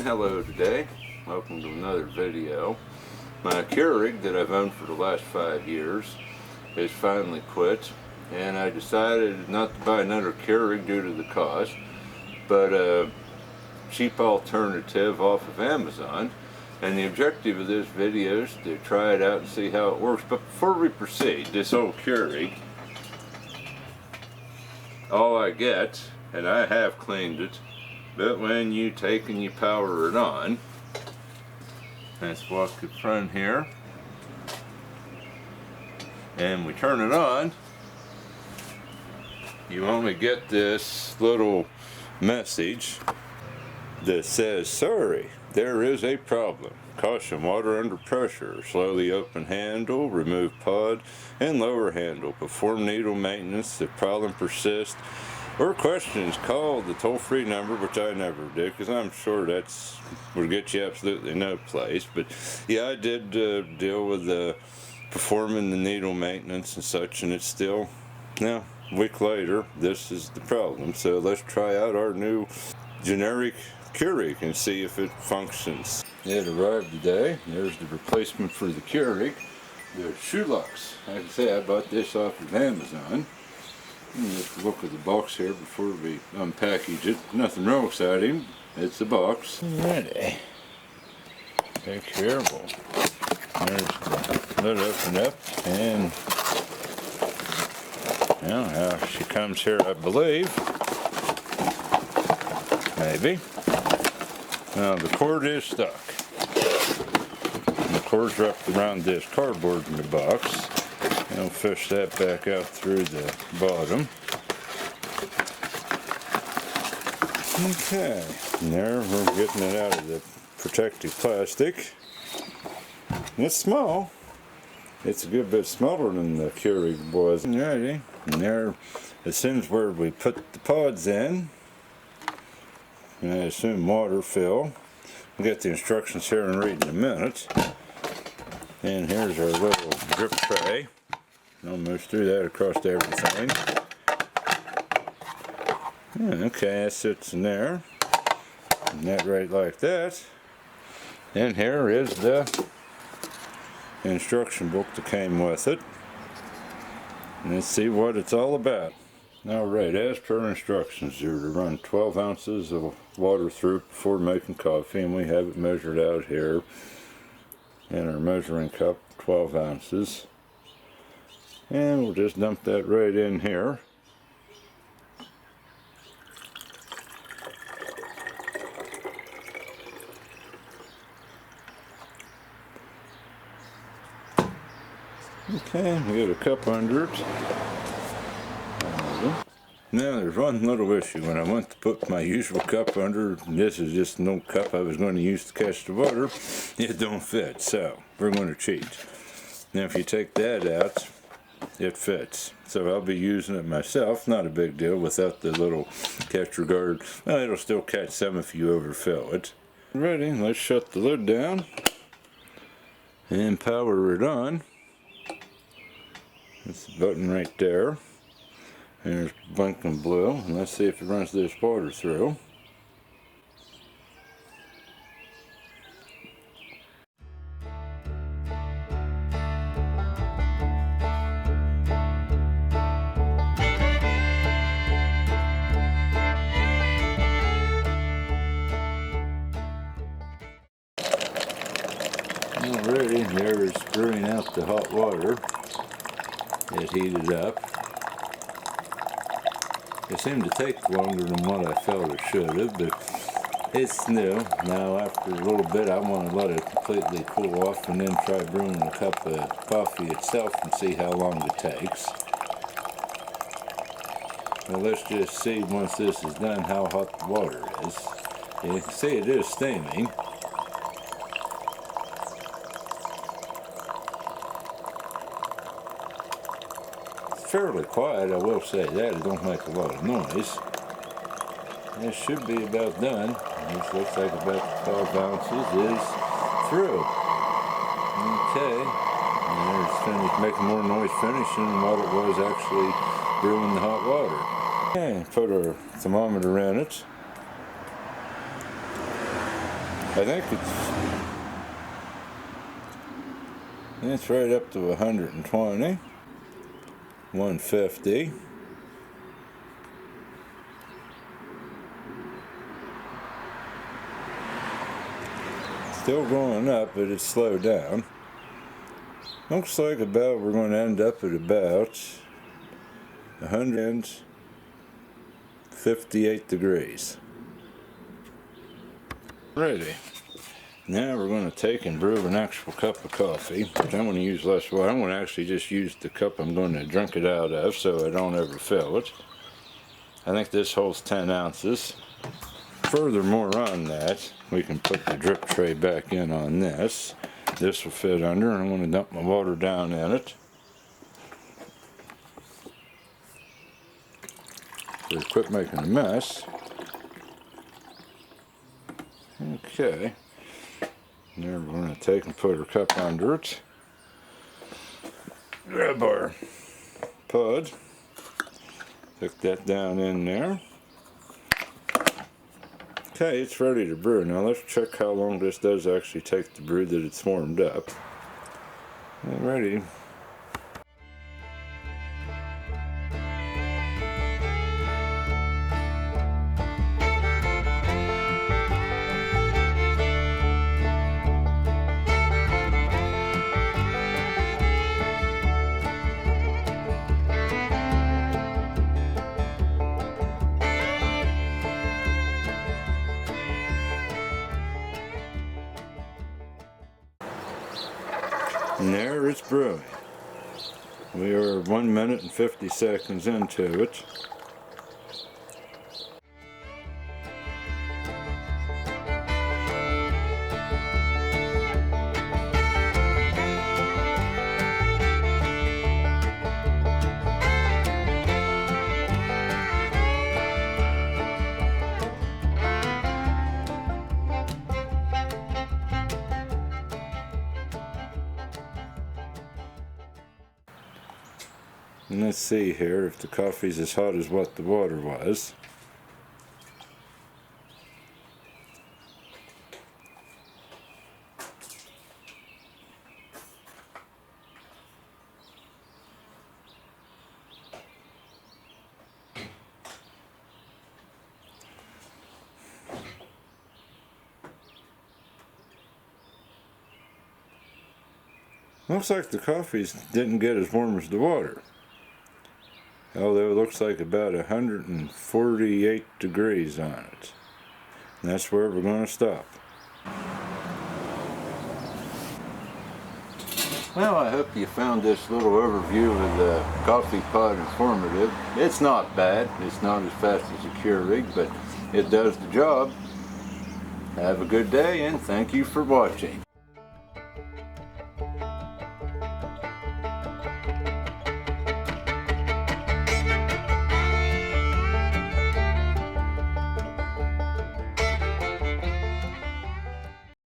hello today. Welcome to another video. My Keurig that I've owned for the last 5 years has finally quit, and I decided not to buy another Keurig due to the cost, but a cheap alternative off of Amazon. And the objective of this video is to try it out and see how it works. But before we proceed, this old Keurig, all I get, and I have cleaned it, but when you take and you power it on, let's walk in front here, and we turn it on, you only get this little message that says, sorry, there is a problem. Caution, water under pressure. Slowly open handle, remove pod, and lower handle. Perform needle maintenance. If problem persists or questions, call the toll-free number, which I never did, because I'm sure that's would get you absolutely no place. But yeah, I did deal with performing the needle maintenance and such, and it's still, now, a week later, this is the problem. So let's try out our new generic Keurig and see if it functions. It arrived today. There's the replacement for the Keurig, the Chulux. Like I say, I bought this off of Amazon. Let's look at the box here before we unpackage it. Nothing real exciting. It's the box. Alrighty. Take care. There's the lid open up, and well, she comes here, I believe. Maybe. Now the cord is stuck. And the cord's wrapped around this cardboard in the box. And I'll fish that back out through the bottom. Okay, and there we're getting it out of the protective plastic. And it's small. It's a good bit smaller than the Keurig was. Alrighty, and there, as soon as where we put the pods in, and I assume water fill. We'll get the instructions here and read in a minute. And here's our little drip tray. I'll move through that across everything. Okay, that sits in there. And that right like that. And here is the instruction book that came with it. And let's see what it's all about. Alright, as per instructions, you're to run 12 ounces of water through before making coffee, and we have it measured out here in our measuring cup, 12 ounces. And we'll just dump that right in here. Okay, we got a cup under it. Now there's one little issue. When I went to put my usual cup under, this is just an old cup I was going to use to catch the water, it don't fit, so we're going to cheat. Now if you take that out, it fits. So I'll be using it myself, not a big deal, without the little catcher guard. Well, it'll still catch some if you overfill it. Ready, let's shut the lid down and power it on. That's the button right there. There's blinking blue, and let's see if it runs this water through. Alrighty, there is brewing out the hot water. It heated up. It seemed to take longer than what I felt it should have, but it's new. Now after a little bit I want to let it completely cool off and then try brewing a cup of coffee itself and see how long it takes. Well, let's just see once this is done how hot the water is. You can see it is steaming. Fairly quiet, I will say that. It don't make a lot of noise. It should be about done. This looks like about 12 ounces is through. Okay. And there's finished, making more noise finishing than what it was actually brewing the hot water. Okay, put our thermometer in it. I think it's right up to 120, 150. Still going up, but it's slowed down. Looks like we're going to end up at about 158 degrees. Ready. Now we're going to take and brew an actual cup of coffee. I'm going to use less water. I'm going to actually just use the cup I'm going to drink it out of so I don't ever fill it. I think this holds 10 ounces. Furthermore on that, we can put the drip tray back in on this. This will fit under, and I'm going to dump my water down in it. So quit making a mess. Okay. Now we're going to take and put our cup under it. Grab our pud. Stick that down in there. Okay, it's ready to brew. Now let's check how long this does actually take to brew that it's warmed up. Alrighty. And there it's brewing. We are 1 minute and 50 seconds into it. And let's see here if the coffee's as hot as what the water was. Looks like the coffee didn't get as warm as the water. Although it looks like about 148 degrees on it. And that's where we're going to stop. Well, I hope you found this little overview of the coffee pod informative. It's not bad. It's not as fast as a Keurig, but it does the job. Have a good day, and thank you for watching.